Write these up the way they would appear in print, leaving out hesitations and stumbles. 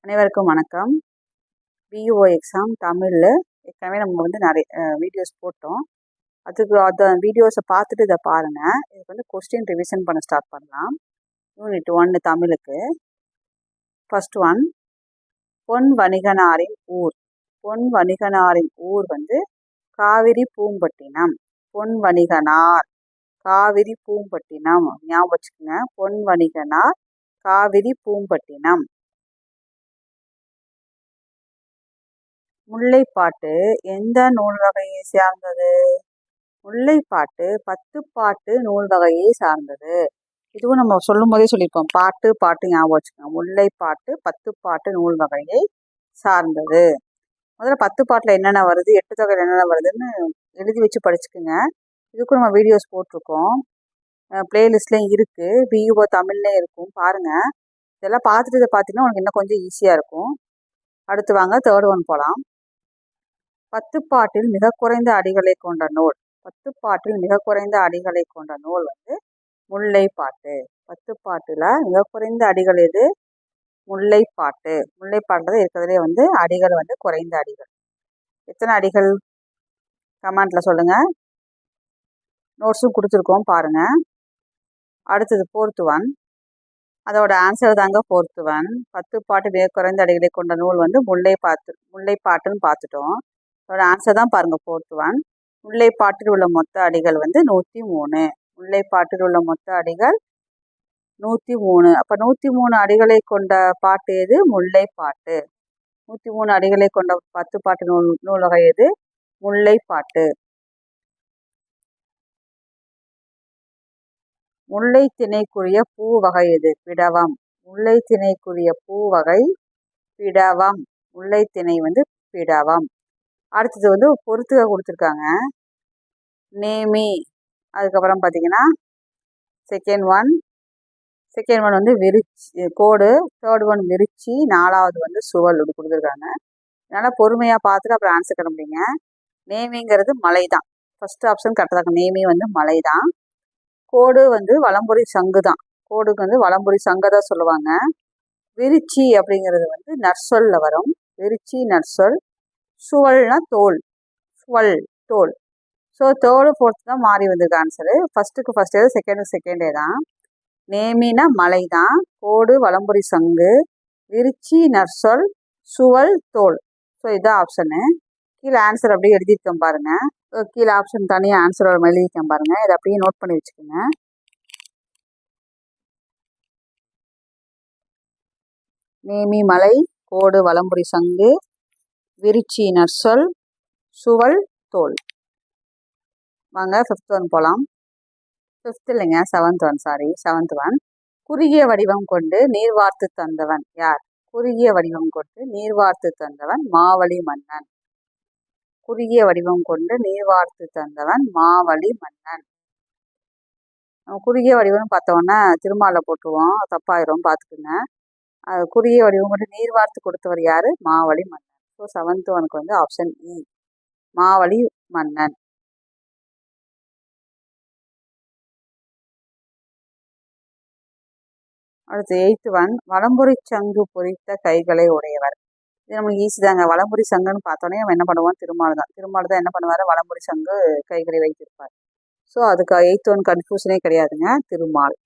அனைவருக்கும் வணக்கம். BEO exam தமிழில் ஏற்கனவே நம்ம நிறைய வீடியோஸ் போட்டோம். அந்த வீடியோஸை பார்த்துட்டு இதை பாருங்கள். இதுக்கு கொஸ்டின் ரிவிஷன் பண்ண ஸ்டார்ட் பண்ணலாம். யூனிட் 1 தமிழுக்கு. ஃபர்ஸ்ட் ஒன், பொன் வணிகனாரின் ஊர். பொன் வணிகனாரின் ஊர் காவிரி பூம்பட்டினம். பொன் வணிகனார் காவிரி பூம்பட்டினம். ஞாபகம் வச்சுக்கோங்க. பொன் வணிகனார் காவிரி பூம்பட்டினம். முல்லைப்பாட்டு எந்த நூல் வகையை சார்ந்தது? முல்லைப்பாட்டு 10 பாட்டு நூல் வகையை சார்ந்தது. இதுவும் நம்ம சொல்லும் போதே சொல்லியிருப்போம். பாட்டு ஞாபகம் வச்சுக்கோங்க. முல்லைப்பாட்டு 10 பாட்டு நூல் வகையை சார்ந்தது. முதல்ல 10 பாட்டில் என்னென்ன வருது, 8 தொகையில் என்னென்ன வருதுன்னு எழுதி வச்சு படிச்சுக்குங்க. இதுக்கும் நம்ம வீடியோஸ் போட்டிருக்கோம். பிளேலிஸ்ட்லேயும் இருக்குது. பிஇஓ தமிழ்லேயும் இருக்கும், பாருங்கள். இதெல்லாம் பார்த்துட்டு இதை பார்த்தீங்கன்னா உங்களுக்கு இன்னும் கொஞ்சம் ஈஸியாக இருக்கும். அடுத்து வாங்க, தேர்ட் ஒன் போகலாம். 10 பாட்டில் மிக குறைந்த அடிகளை கொண்ட நூல். 10 பாட்டில் மிக குறைந்த அடிகளை கொண்ட நூல் முல்லைப்பாட்டு. 10 பாட்டில் மிக குறைந்த அடிகள் எது? முல்லைப்பாட்டு. முல்லைப்பாட்டில் இருக்கிறதுலே அடிகள் குறைந்த அடிகள். எத்தனை அடிகள் கமெண்ட்ல சொல்லுங்க. நோட்ஸும் கொடுத்துருக்கோம், பாருங்க. அடுத்தது ஃபோர்த் ஒன். அதோட ஆன்சர் தாங்க ஃபோர்த் ஒன். 10 பாட்டு மிக குறைந்த அடிகளை கொண்ட நூல் முல்லைப்பாட்டுன்னு பார்த்துட்டோம். அதோட ஆன்சர் தான் பாருங்க ஃபோர்த் ஒன். முல்லைப்பாட்டில் உள்ள மொத்த அடிகள் 103. முல்லைப்பாட்டில் உள்ள மொத்த அடிகள் 103. அப்போ 103 அடிகளை கொண்ட பாட்டு எது? முல்லைப்பாட்டு. 103 அடிகளை கொண்ட 10 பாட்டு நூல் வகை எது? முல்லைப்பாட்டு. முல்லை திணைக்குரிய பூ வகை எது? பிடவம். முல்லை திணைக்குரிய பூ வகை பிடவம். முல்லை திணை பிடவம். அடுத்தது பொறுத்துக கொடுத்துருக்காங்க. நேமி. அதுக்கப்புறம் பார்த்தீங்கன்னா செகண்ட் ஒன் விரிச்சி கோடு. தேர்ட் ஒன் விரிச்சி. 4வது சுவல் இப்படி கொடுத்துருக்காங்க. அதனால் பொறுமையாக பார்த்துட்டு அப்புறம் ஆன்சர் கண்டுபிடிங்க. நேமிங்கிறது மலை தான். ஃபர்ஸ்ட் ஆப்ஷன் கரெக்டாக இருக்கும். நேமி மலை தான். கோடு வலம்புரி சங்கு தான். கோடுக்கு வலம்புரி சங்கை தான் சொல்லுவாங்க. விரிச்சி அப்படிங்கிறது நற்சொல்ல வரும். விரிச்சி நற்சொல். சுவல்னா தோல். சுவல் தோல். ஸோ தேர்டு ஃபோர்த்து தான் மாறி வந்திருக்கு ஆன்சரு. ஃபர்ஸ்ட்டுக்கு ஃபர்ஸ்டே தான், செகண்டுக்கு செகண்டே தான். நேமினா மலை தான். கோடு வலம்புரி சங்கு. விரிச்சி நற்சொல். சுவல் தோல். ஸோ இதுதான் ஆப்ஷனு. கீழே ஆன்சர் அப்படியே எழுதியிருக்கேன் பாருங்க. கீழே ஆப்ஷன் தனியாக ஆன்சரோட எழுதியிருக்கேன் பாருங்க. இதை அப்படியே நோட் பண்ணி வச்சுக்கோங்க. நேமி மலை, கோடு வலம்புரி சங்கு, விரிச்சி நற்சொல், சுவல் தோல். வாங்க ஃபிஃப்த் ஒன் போகலாம். ஃபிஃப்த் இல்லைங்க, செவன்த் ஒன். குறுகிய வடிவம் கொண்டு நீர் வார்த்து தந்தவன் யார்? குறுகிய வடிவம் கொண்டு நீர் வார்த்து தந்தவன் மாவலி மன்னன். குறுகிய வடிவம் கொண்டு நீர் வார்த்து தந்தவன் மாவலி மன்னன். நம்ம குறுகிய வடிவம்னு பார்த்தோன்னா திருமாலை போட்டுருவோம், தப்பாயிரும், பார்த்துக்குங்க. அது குறுகிய வடிவம் கொண்டு நீர் வார்த்து கொடுத்தவர் யாரு? மாவலி மன்னன். ஸோ செவன்த் ஒனுக்கு ஆப்ஷன் இ, மாவலி மன்னன். அடுத்து எய்த் ஒன். வலம்புரி சங்கு பொறித்த கைகளை உடையவர். இது நம்மளுக்கு ஈஸி தாங்க. வலம்புரி சங்குன்னு பார்த்தோன்னே நம்ம என்ன பண்ணுவோம்? திருமால் தான். திருமால் தான் என்ன பண்ணுவார்? வலம்புரி சங்கு கைகளை வைத்திருப்பார். ஸோ அதுக்கு எய்த் ஒன் கன்ஃபியூஷனே கிடையாதுங்க, திருமால்.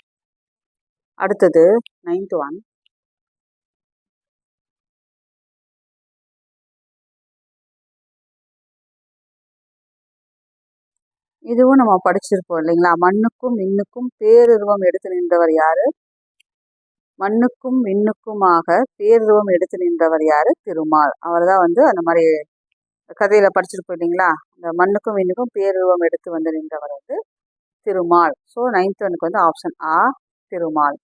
அடுத்தது 9th ஒன். இதுவும் நம்ம படிச்சிருப்போம் இல்லைங்களா? மண்ணுக்கும் விண்ணுக்கும் பேருருவம் எடுத்து நின்றவர் யாரு? மண்ணுக்கும் விண்ணுக்குமாக பேருருவம் எடுத்து நின்றவர் யாரு? திருமால். அவர் தான் அந்த மாதிரி கதையில படிச்சிருப்போம் இல்லைங்களா? இந்த மண்ணுக்கும் விண்ணுக்கும் பேருருவம் எடுத்து நின்றவர் திருமால். ஸோ 9th ஒனுக்கு ஆப்ஷன் ஆ, திருமால்.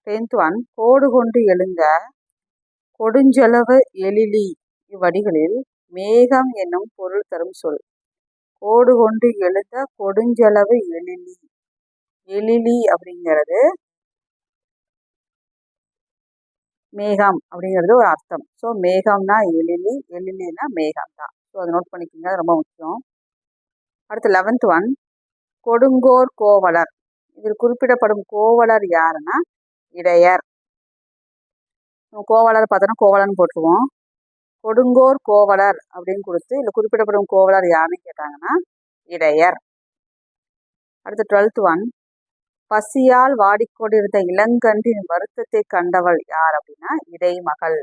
10th one. கோடு கொண்டு எழுந்த கொடுஞ்செலவு எழிலி இவ்வடிகளில் மேகம் என்னும் பொருள் தரும் சொல். கோடு கொண்டு எழுந்த கொடுஞ்செலவு எழிலி. எழிலி அப்படிங்கிறது மேகம் அப்படிங்கிறது ஒரு அர்த்தம். ஸோ மேகம்னா எழிலி, எழிலினா மேகம் தான். ஸோ அதை நோட் பண்ணிக்கோங்க, ரொம்ப முக்கியம். அடுத்து 11th ஒன். கொடுங்கோர் கோவலர். இதில் குறிப்பிடப்படும் கோவலர் யாருன்னா இடையர். கோவலர் பார்த்தோன்னா கோவலன் போட்டுருவோம். கொடுங்கோர் கோவலர் அப்படின்னு கொடுத்து இல்லை குறிப்பிடப்படும் கோவலர் யாருன்னு கேட்டாங்கன்னா இடையர். அடுத்து 12th ஒன். பசியால் வாடிக்கொண்டிருந்த இளங்கன்றின் வருத்தத்தை கண்டவள் யார் அப்படின்னா இடைமகள்.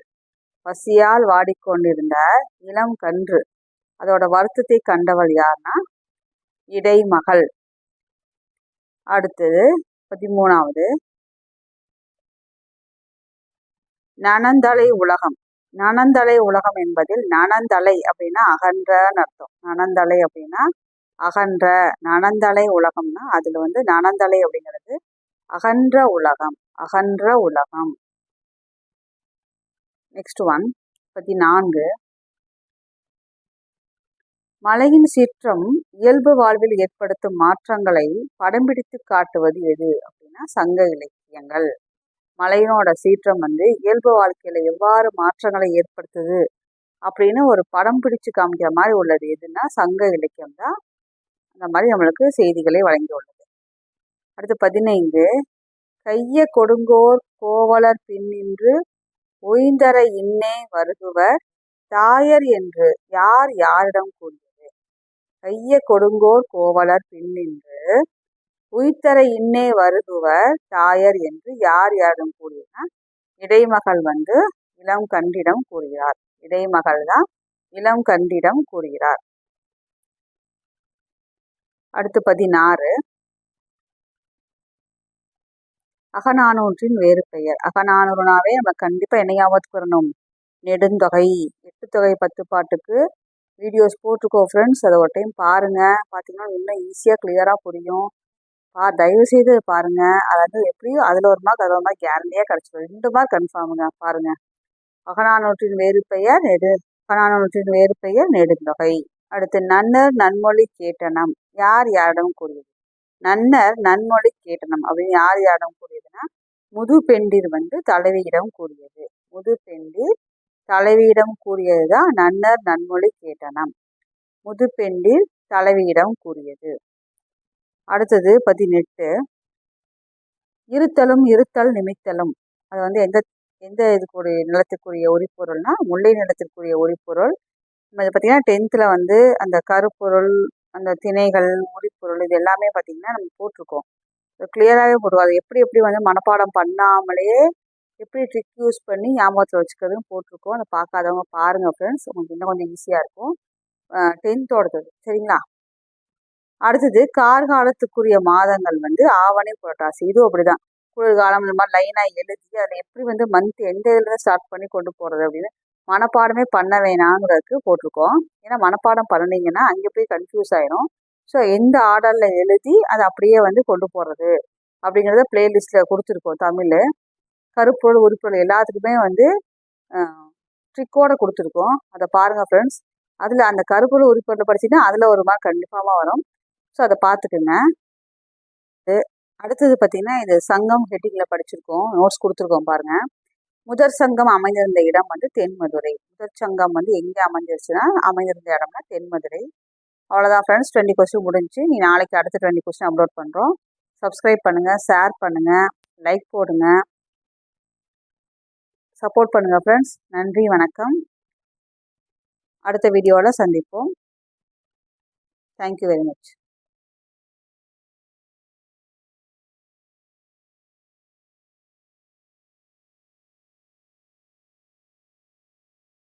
பசியால் வாடிக்கொண்டிருந்த இளம் கன்று அதோட வருத்தத்தை கண்டவள் யார்னா இடைமகள். அடுத்தது 13வது. நனந்தலை உலகம். நனந்தலை உலகம் என்பதில் நனந்தலை அப்படின்னா அகன்றன்னு அர்த்தம். நனந்தலை அப்படின்னா அகன்ற. நனந்தலை உலகம்னா அதுல நனந்தலை அப்படிங்கிறது அகன்ற உலகம். அகன்ற உலகம். Next one 14. மலையின் சீற்றம் இயல்பு வாழ்வில் ஏற்படுத்தும் மாற்றங்களை படம் பிடித்து காட்டுவது எது அப்படின்னா சங்க இலக்கியங்கள். மலையினோட சீற்றம் இயல்பு வாழ்க்கையில எவ்வாறு மாற்றங்களை ஏற்படுத்துது அப்படின்னு ஒரு படம் பிடிச்சு காமிக்கிற மாதிரி உள்ளது எதுன்னா சங்க இலக்கியம் தான் அந்த மாதிரி நம்மளுக்கு செய்திகளை வழங்கியுள்ளது. அடுத்து 15. கைய கொடுங்கோர் கோவலர் பின்னின்று ஒய்ந்தர இன்னே வருகுவர் தாயர் என்று யார் யாரிடம் கூறியது? கைய கொடுங்கோர் கோவலர் பின்னின்று உய்தர இன்னே வருகுவர் தாயர் என்று யார் யாரிடம் கூறியதுன்னா இடைமகள் இளம் கன்றிடம் கூறுகிறார். இடைமகள் தான் இளம் கன்றிடம் கூறுகிறார். அடுத்து 16. அகநானூற்றின் வேறு பெயர். அகநானூறுனாவே நம்ம கண்டிப்பா என்ன ஞாபகத்துக்கு வரணும்? நெடுந்தொகை. 8 தொகை 10 பாட்டுக்கு வீடியோஸ் போட்டிருக்கோம் ஃப்ரெண்ட்ஸ். அதை ஒரு டைம் பாருங்க. பார்த்தீங்கன்னா இன்னும் ஈஸியாக கிளியராக புரியும். தயவு செய்து பாருங்க. அதாவது எப்படியும் அதில் ஒரு மார்க் அதில் ஒரு மார்க் கேரண்டியாக கிடச்சிடும். 2 மார்க் கன்ஃபார்முங்க. பாருங்க. அகநானூற்றின் வேறு பெயர் அகநானூற்றின் வேறு பெயர் நெடுந்தொகை. அடுத்து நன்னர் நன்மொழி கேட்டனம் யார் யாரிடம் கூறியது? நன்னர் நன்மொழி கேட்டனம் அப்படின்னு யார் யாரிடம் கூறியதுன்னா முதுபெண்டிர் தலைவியிடம் கூறியது. முதுபெண்டிர் தலைவியிடம் கூறியதுதான் நன்னர் நன்மொழி கேட்டனம். முதுபெண்டிர் தலைவியிடம் கூறியது. அடுத்தது 18. இருத்தலும் இருத்தல் நிமித்தலும். அது எந்த எந்த இதுக்குரிய நிலத்துக்குரிய உரிப்பொருள்னா முல்லை நிலத்திற்குரிய உரிப்பொருள். நம்ம இதை பார்த்தீங்கன்னா 10th அந்த கருப்பொருள் அந்த திணைகள் உரிப்பொருள் இது எல்லாமே பார்த்தீங்கன்னா நம்ம போட்டிருக்கோம். கிளியராகவே போடுவோம். அது எப்படி எப்படி மனப்பாடம் பண்ணாமலே எப்படி ட்ரிக் யூஸ் பண்ணி ஞாபகத்தில் வச்சுக்கிறதுன்னு போட்டிருக்கோம். அதை பார்க்காதவங்க பாருங்கள் ஃப்ரெண்ட்ஸ். உங்களுக்கு இன்னும் கொஞ்சம் ஈஸியாக இருக்கும். 10th சரிங்களா? அடுத்தது கார்காலத்துக்குரிய மாதங்கள் ஆவணி புரட்டாசி. இதுவும் அப்படிதான். குளிர்காலம் இந்த மாதிரி லைனாக எழுதி அதில் எப்படி மந்த் எந்த இதில் ஸ்டார்ட் பண்ணி கொண்டு போகிறது அப்படின்னு மனப்பாடமே பண்ண வேணாங்கிறதுக்கு போட்டிருக்கோம். ஏன்னா மனப்பாடம் பண்ணிங்கன்னா அங்கே போய் கன்ஃபியூஸ் ஆயிரும். ஸோ எந்த ஆர்டரில் எழுதி அதை அப்படியே கொண்டு போகிறது அப்படிங்கிறத பிளேலிஸ்ட்டில் கொடுத்துருக்கோம். தமிழ் கருப்பொருள் உரிப்பொருள் எல்லாத்துக்குமே ட்ரிக்கோடு கொடுத்துருக்கோம். அதை பாருங்கள் ஃப்ரெண்ட்ஸ். அதில் அந்த கருப்பொருள் உரிப்பொருள் படிச்சிங்கன்னா அதில் ஒரு மார்க் கண்டிப்பாக வரும். ஸோ அதை பார்த்துக்குங்க. அடுத்தது பார்த்தீங்கன்னா இது சங்கம் ஹெட்டிங்கில் படிச்சிருக்கோம். நோட்ஸ் கொடுத்துருக்கோம் பாருங்கள். முதற் சங்கம் அமைந்திருந்த இடம் தென்மதுரை. முதற் சங்கம் எங்கே அமைஞ்சிருச்சுன்னா அமைந்திருந்த இடம்னா தென்மதுரை. அவ்வளோதான் ஃப்ரெண்ட்ஸ். 20 கொஸ்டின் முடிஞ்சு. நீ நாளைக்கு அடுத்த 20 கொஸ்டின் அப்லோட் பண்ணுறோம். சப்ஸ்கிரைப் பண்ணுங்கள், ஷேர் பண்ணுங்கள், லைக் போடுங்க, சப்போர்ட் பண்ணுங்கள் ஃப்ரெண்ட்ஸ். நன்றி, வணக்கம். அடுத்த வீடியோவில் சந்திப்போம். Thank you very much.